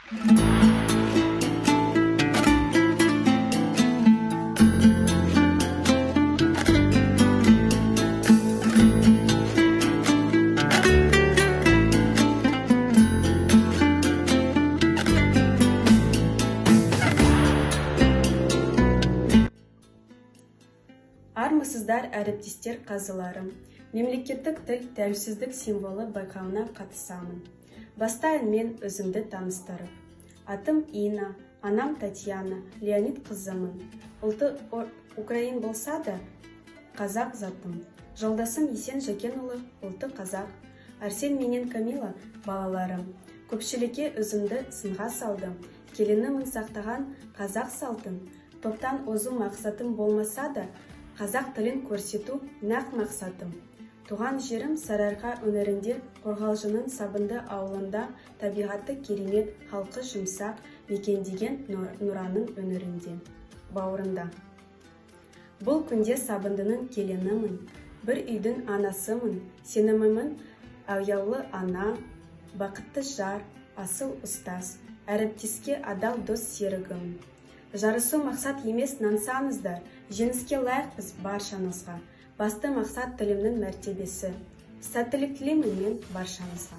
Армысыздар, әріптестер, қазыларым. Мемлекеттік тіл тәуелсіздік символы байқауына қатысамын. Бастайын мен өзімді таныстырып. Атым Ина, анам Татьяна, Леонид қызымын. Ұлты Украин болса да, қазақ затым. Жолдасым Есен Жакенұлы, ұлты қазақ. Арсен менен Камила балаларым. Көпшілікке өзімді сынға салдым. Келінімін сақтаған қазақ салтын. Топтан озу мақсатым болмаса да, қазақ тілін көрсету нақ мақсатым. Туған жерім Сарыарқа өңірінде Қорғалжының Сабынды ауылында табиғаты керемет, халқы жұмсақ мекендеген Нұраның өңірінде, бауырында. Бұл күнде Сабындының келінімін, бір үйдің анасымын, сенімімін аяулы ана, бақытты жар, асыл ұстаз, әріптеске адал дос серігім. Жарысу мақсат емес нансаңыздар, жеңіске лайықпыз баршаңызға. Басты мақсат тілімнің мәртебесі. Сәттілік тілеймін мен баршаңызға.